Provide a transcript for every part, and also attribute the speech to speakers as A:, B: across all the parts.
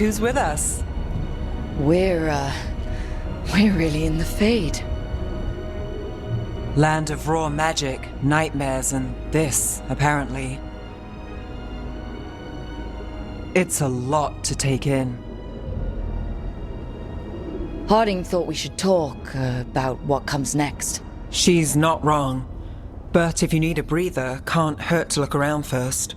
A: who's with us?
B: We're really in the Fade.
A: Land of raw magic, nightmares, and this, apparently. It's a lot to take in.
B: Harding thought we should talk about what comes next.
A: She's not wrong. But if you need a breather, can't hurt to look around first.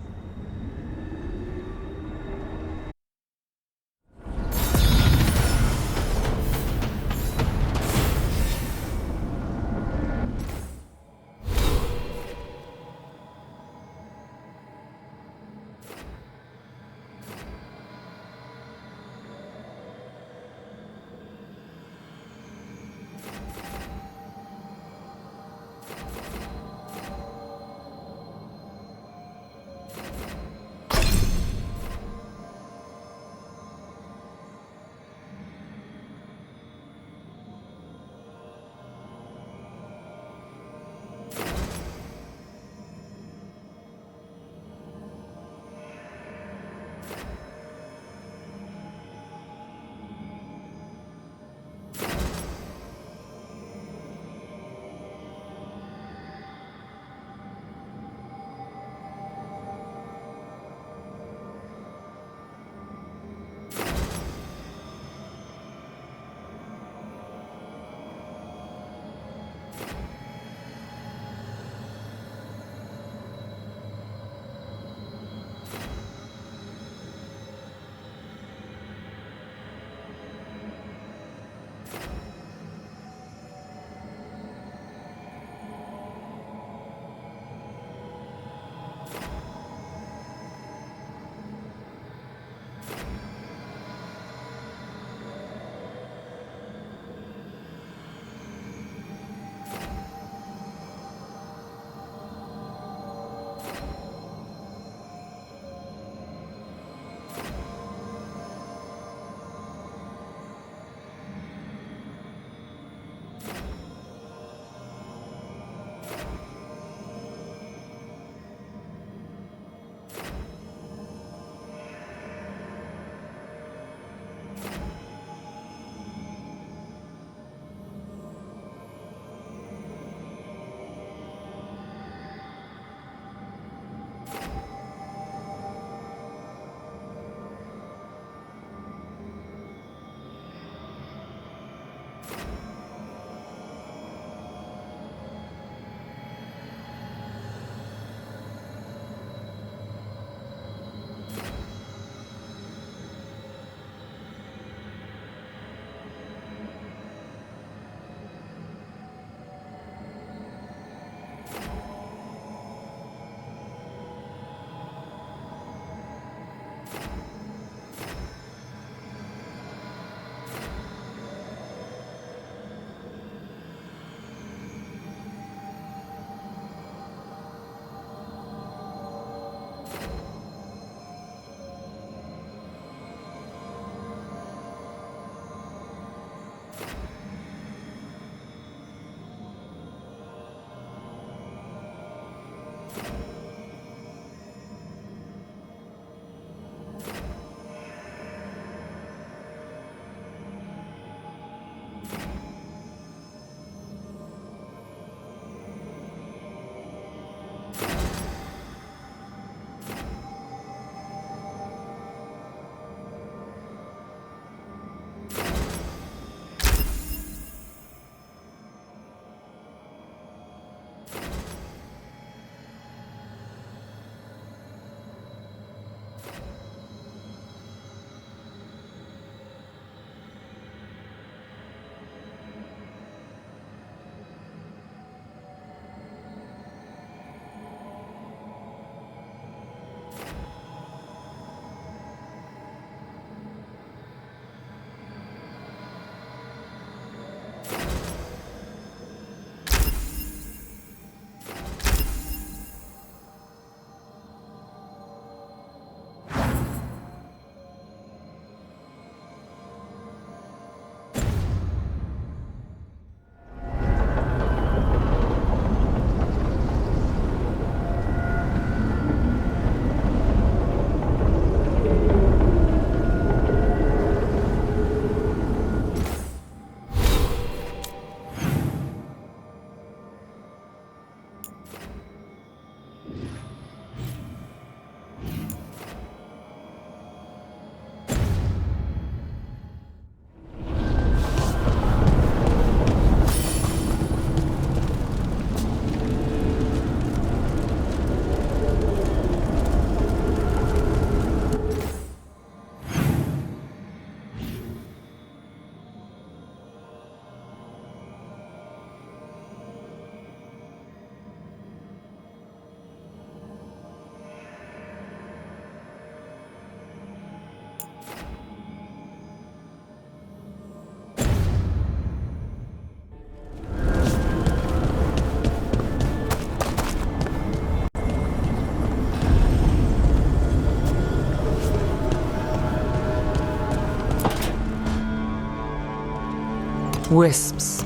A: Wisps.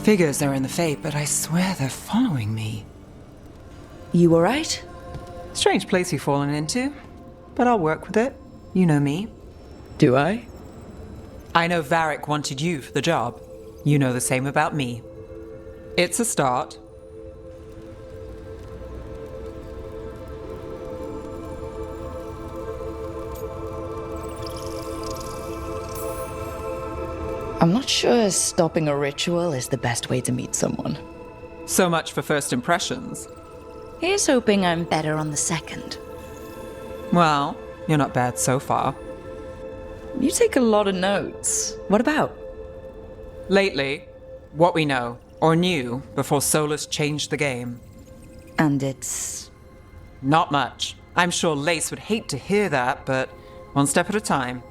A: Figures are in the fate, but I swear they're following me.
B: You alright?
A: Strange place you've fallen into, but I'll work with it. You know me.
B: Do I?
A: I know Varric wanted you for the job. You know the same about me. It's a start.
B: I'm not sure stopping a ritual is the best way to meet someone.
A: So much for first impressions.
B: Here's hoping I'm better on the second.
A: Well, you're not bad so far.
B: You take a lot of notes. What about?
A: Lately, what we know, or knew, before Solus changed the game.
B: And it's...
A: Not much. I'm sure Lace would hate to hear that, but one step at a time.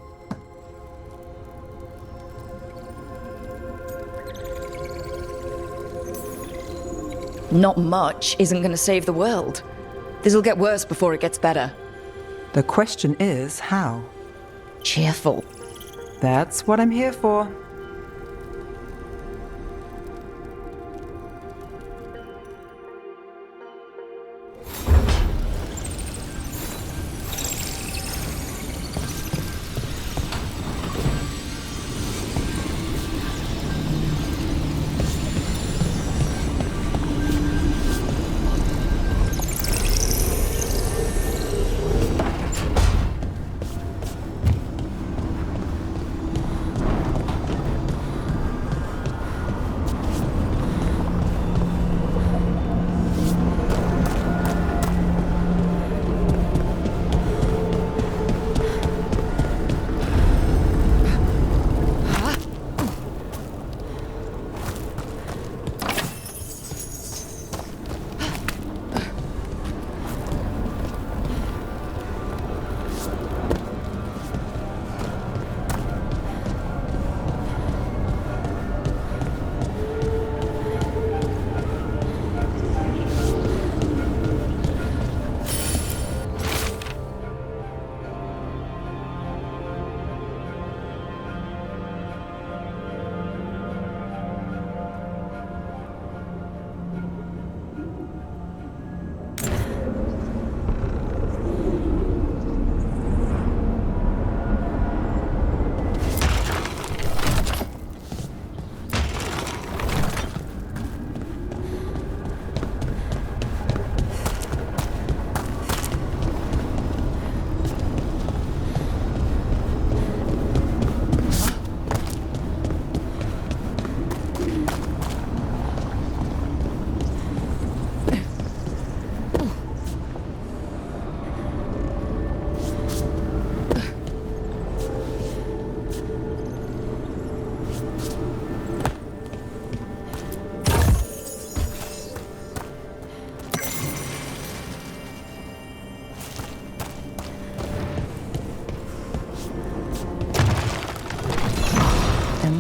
B: Not much isn't going to save the world. This'll get worse before it gets better.
A: The question is, how?
B: Cheerful.
A: That's what I'm here for.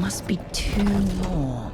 B: Must be two more.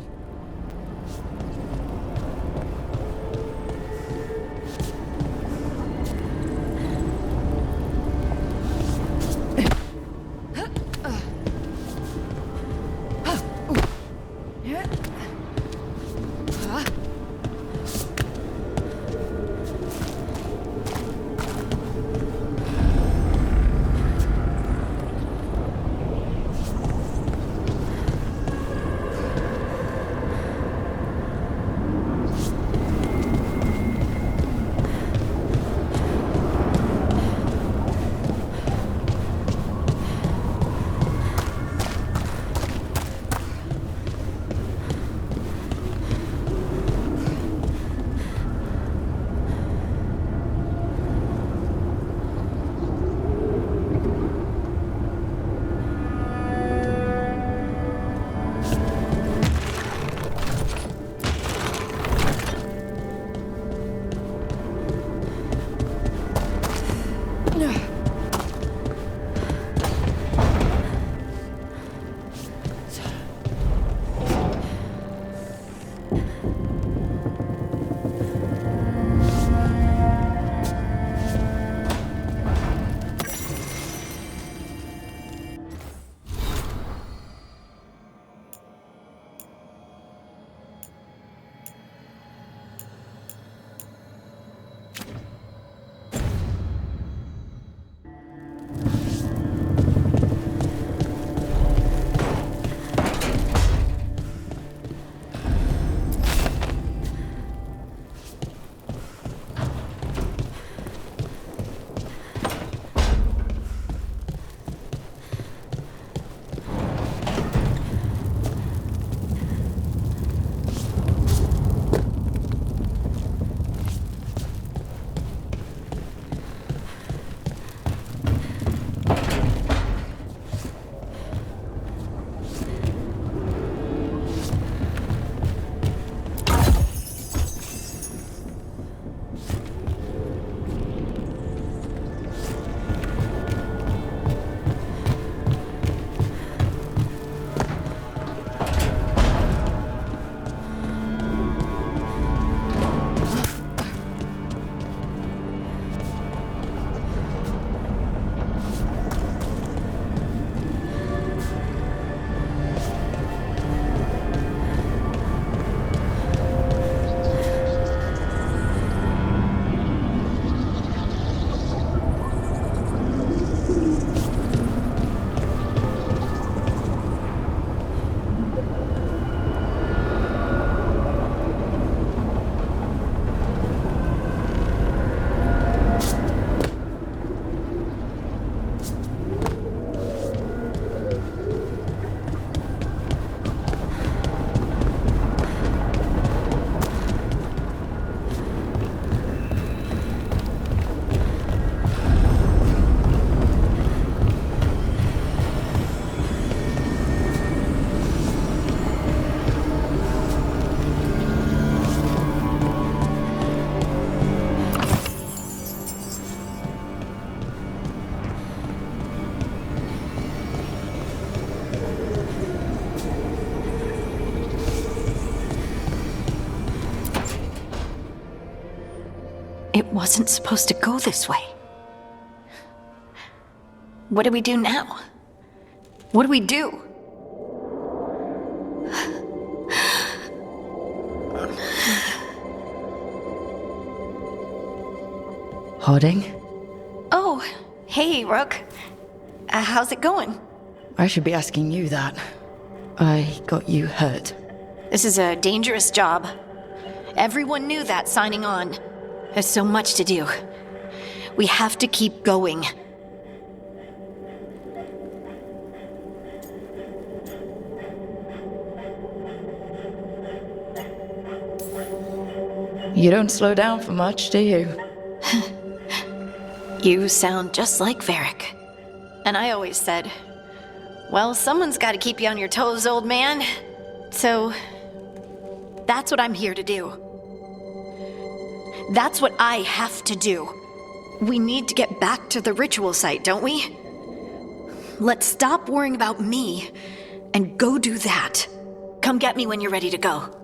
C: It wasn't supposed to go this way. What do we do now? What do we do?
B: Harding?
C: Oh, hey, Rook. How's it going?
B: I should be asking you that. I got you hurt.
C: This is a dangerous job. Everyone knew that signing on. There's so much to do. We have to keep going.
B: You don't slow down for much, do you?
C: You sound just like Varric. And I always said, well, someone's got to keep you on your toes, old man. So, that's what I'm here to do. That's what I have to do. We need to get back to the ritual site, don't we? Let's stop worrying about me and go do that. Come get me when you're ready to go.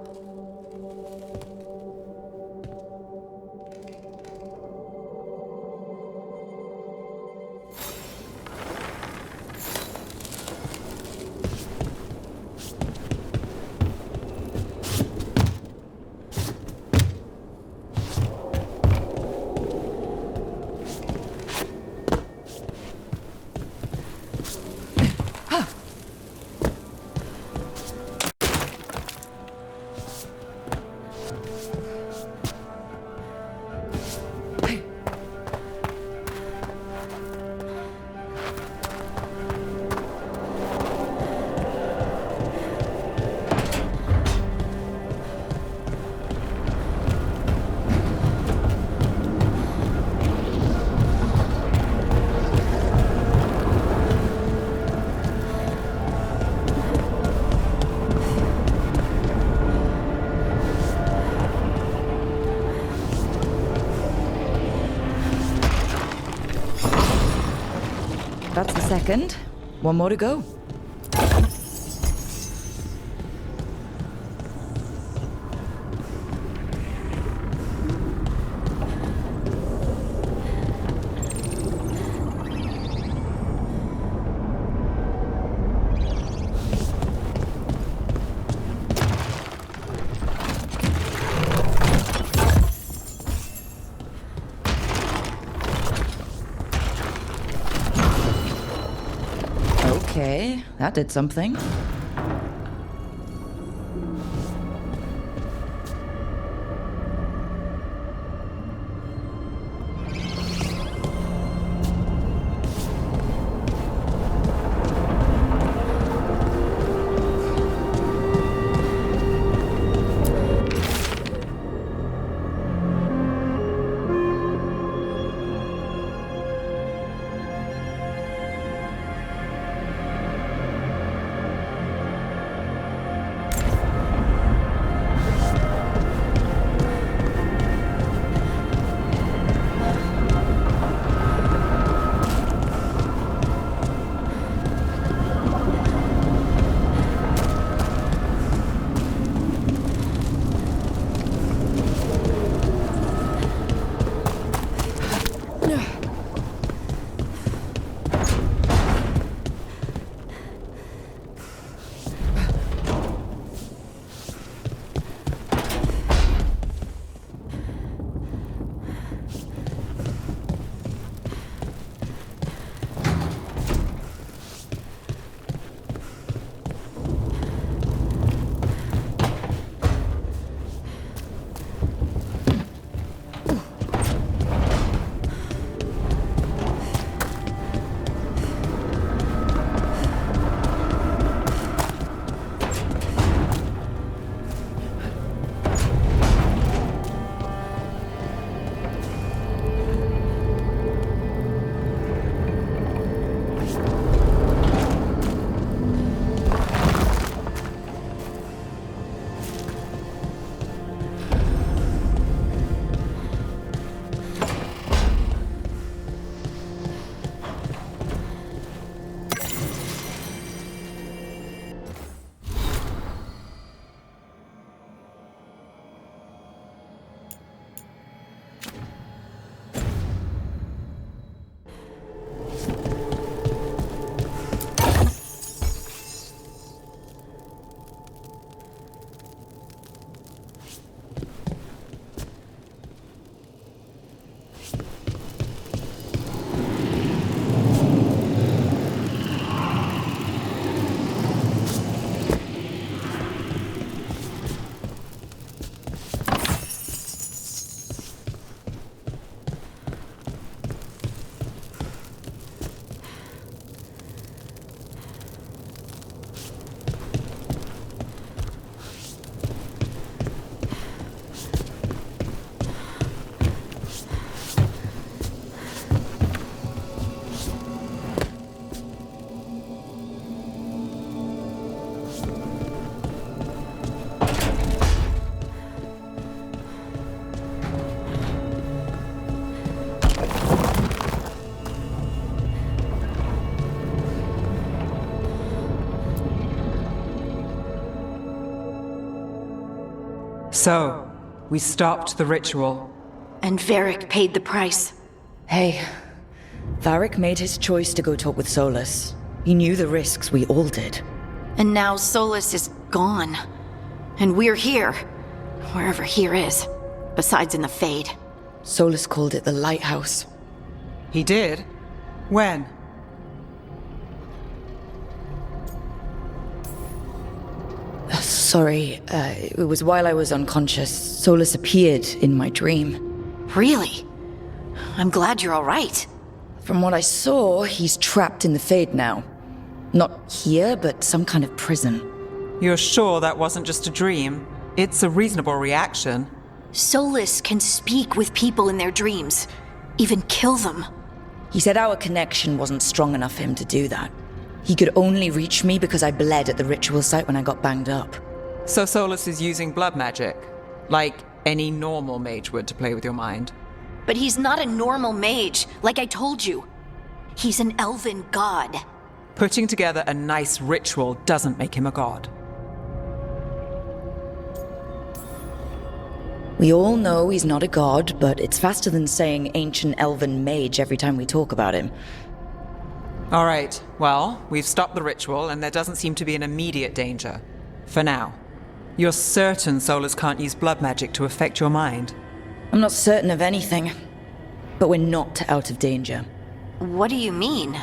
B: That's the second. One more to go. Okay, that did something.
A: So, we stopped the ritual.
C: And Varric paid the price.
B: Hey, Varric made his choice to go talk with Solus. He knew the risks, we all did.
C: And now Solus is gone. And we're here. Wherever here is. Besides in the Fade.
B: Solus called it the lighthouse.
A: He did? When?
B: Sorry, it was while I was unconscious. Solus appeared in my dream.
C: Really? I'm glad you're alright.
B: From what I saw, he's trapped in the Fade now. Not here, but some kind of prison.
A: You're sure that wasn't just a dream? It's a reasonable reaction.
C: Solus can speak with people in their dreams. Even kill them.
B: He said our connection wasn't strong enough for him to do that. He could only reach me because I bled at the ritual site when I got banged up.
A: So Solus is using blood magic, like any normal mage would to play with your mind.
C: But he's not a normal mage, like I told you. He's an elven god.
A: Putting together a nice ritual doesn't make him a god.
B: We all know he's not a god, but it's faster than saying ancient elven mage every time we talk about him.
A: All right, well, we've stopped the ritual and there doesn't seem to be an immediate danger. For now. You're certain Solus can't use blood magic to affect your mind?
B: I'm not certain of anything, but we're not out of danger.
C: What do you mean?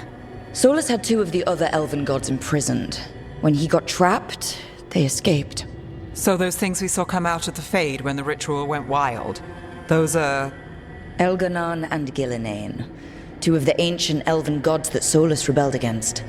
B: Solus had two of the other elven gods imprisoned. When he got trapped, they escaped.
A: So those things we saw come out of the Fade when the ritual went wild, those are...
B: Elganan and Gillinane, two of the ancient elven gods that Solus rebelled against.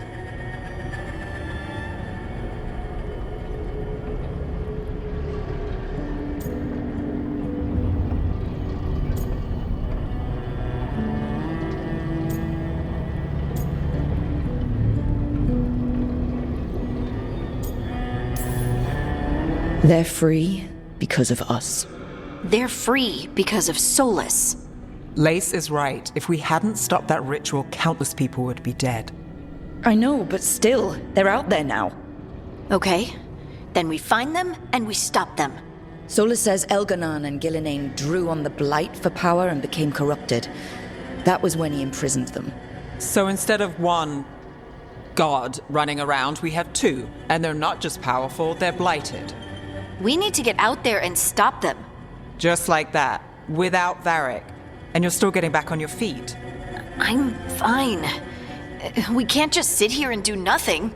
B: They're free because of us.
C: They're free because of Solus.
A: Lace is right. If we hadn't stopped that ritual, countless people would be dead.
B: I know, but still, they're out there now.
C: Okay, then we find them and we stop them.
B: Solus says Elganan and Gillinane drew on the Blight for power and became corrupted. That was when he imprisoned them.
A: So instead of one god running around, we have two. And they're not just powerful, they're blighted.
C: We need to get out there and stop them.
A: Just like that, without Varric. And you're still getting back on your feet.
C: I'm fine. We can't just sit here and do nothing.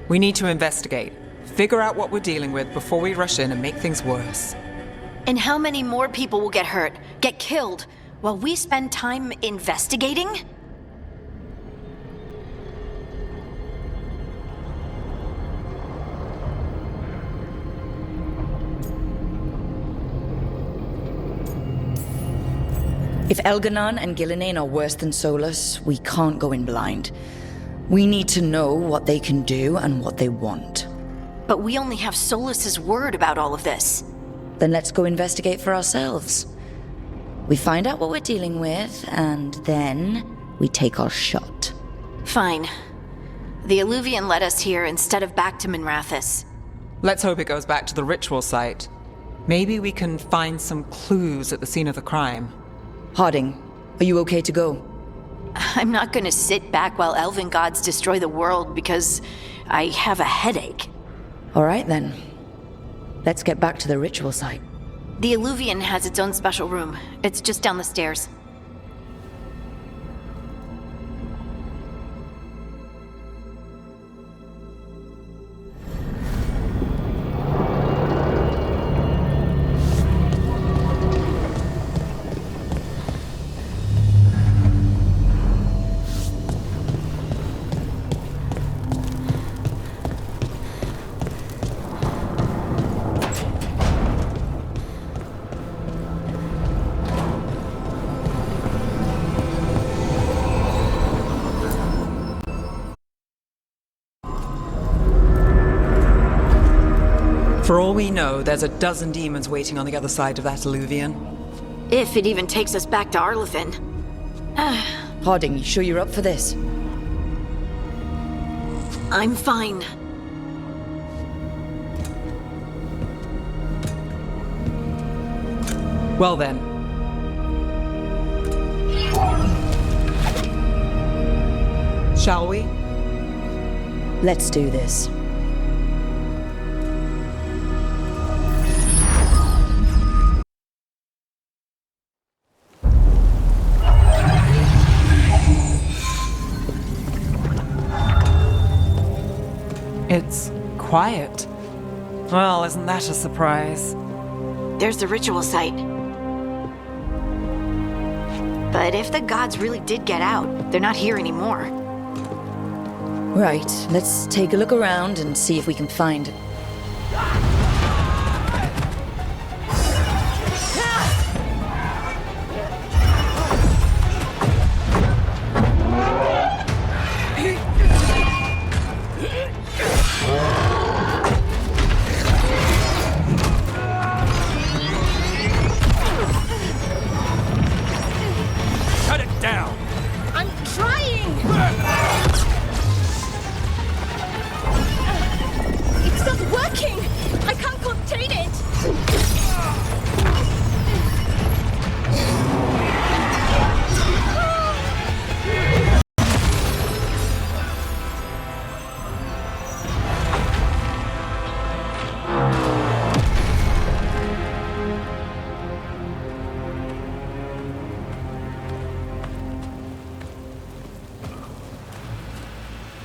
A: We need to investigate. Figure out what we're dealing with before we rush in and make things worse.
C: And how many more people will get hurt, get killed, while we spend time investigating?
B: If Elganan and Gillinane are worse than Solus, we can't go in blind. We need to know what they can do and what they want.
C: But we only have Solus's word about all of this.
B: Then let's go investigate for ourselves. We find out what we're dealing with, and then we take our shot.
C: Fine. The Alluvian led us here instead of back to Minrathous.
A: Let's hope it goes back to the ritual site. Maybe we can find some clues at the scene of the crime.
B: Harding, are you okay to go?
C: I'm not gonna sit back while elven gods destroy the world because I have a headache.
B: All right then. Let's get back to the ritual site.
C: The Alluvian has its own special room. It's just down the stairs.
A: For all we know, there's a dozen demons waiting on the other side of that alluvian.
C: If it even takes us back to Arlefin.
B: Harding, you sure you're up for this?
C: I'm fine.
A: Well then. Shall we?
B: Let's do this.
A: It's quiet. Well, isn't that a surprise?
C: There's the ritual site. But if the gods really did get out, they're not here anymore.
B: Right, let's take a look around and see if we can find...
D: Cut it down!
E: I'm trying! It's not working! I can't contain it!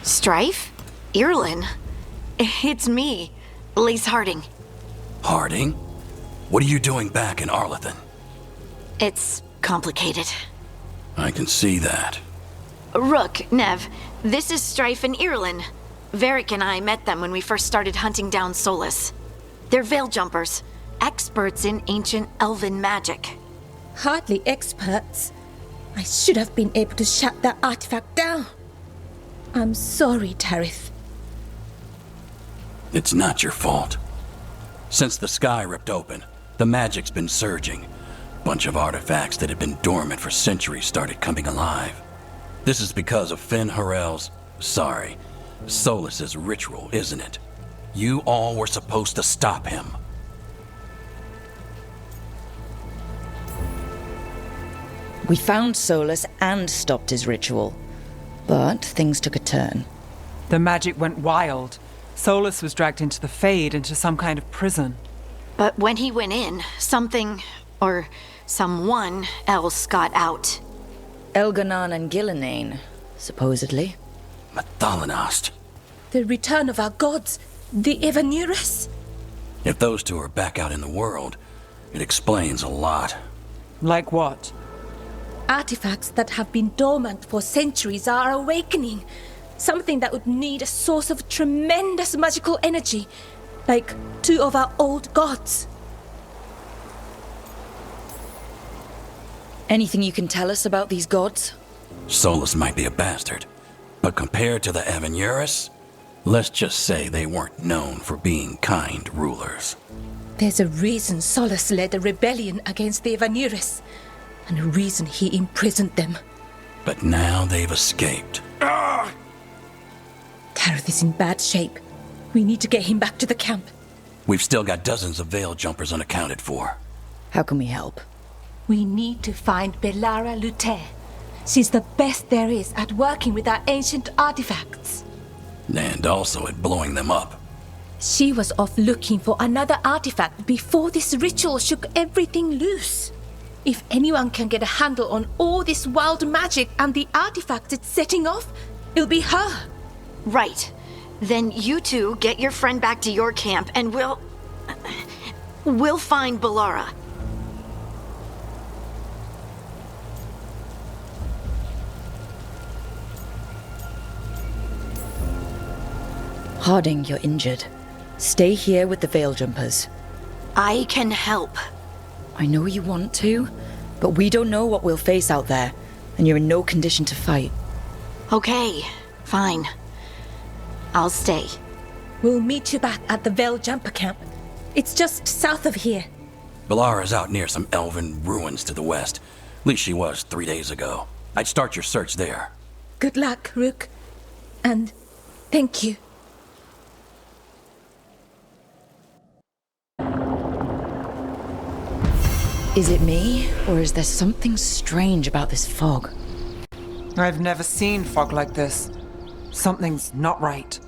C: Strife? Irlin? It's me, Lace Harding.
D: Harding? What are you doing back in Arlethan?
C: It's complicated.
D: I can see that.
C: Rook, Nev, this is Strife and Irlin. Varric and I met them when we first started hunting down Solus. They're veil jumpers, experts in ancient elven magic.
E: Hardly experts. I should have been able to shut that artifact down. I'm sorry, Tarith.
D: It's not your fault. Since the sky ripped open, the magic's been surging. Bunch of artifacts that had been dormant for centuries started coming alive. This is because of Finn Harel's... Solus's ritual, isn't it? You all were supposed to stop him.
B: We found Solus and stopped his ritual. But things took a turn.
A: The magic went wild. Solus was dragged into the Fade, into some kind of prison.
C: But when he went in, something, or someone else got out.
B: Elganan and Gillenane, supposedly.
D: Mathalanost.
E: The return of our gods, the Evanurus.
D: If those two are back out in the world, it explains a lot.
A: Like what?
E: Artifacts that have been dormant for centuries are awakening. Something that would need a source of tremendous magical energy, like two of our old gods.
B: Anything you can tell us about these gods?
D: Solus might be a bastard, but compared to the Evanurus, let's just say they weren't known for being kind rulers.
E: There's a reason Solus led a rebellion against the Evanurus, and a reason he imprisoned them.
D: But now they've escaped.
E: Tarith is in bad shape. We need to get him back to the camp.
D: We've still got dozens of veil jumpers unaccounted for.
B: How can we help?
E: We need to find Belara Luther. She's the best there is at working with our ancient artifacts.
D: And also at blowing them up.
E: She was off looking for another artifact before this ritual shook everything loose. If anyone can get a handle on all this wild magic and the artifacts it's setting off, it'll be her.
C: Right. Then you two get your friend back to your camp and we'll find Belara.
B: Harding, you're injured. Stay here with the veil jumpers.
C: I can help.
B: I know you want to, but we don't know what we'll face out there, and you're in no condition to fight.
C: Okay, fine. I'll stay.
E: We'll meet you back at the Veil Jumper camp. It's just south of here.
D: Belara's out near some elven ruins to the west. At least she was 3 days ago. I'd start your search there.
E: Good luck, Rook. And thank you.
B: Is it me, or is there something strange about this fog?
A: I've never seen fog like this. Something's not right.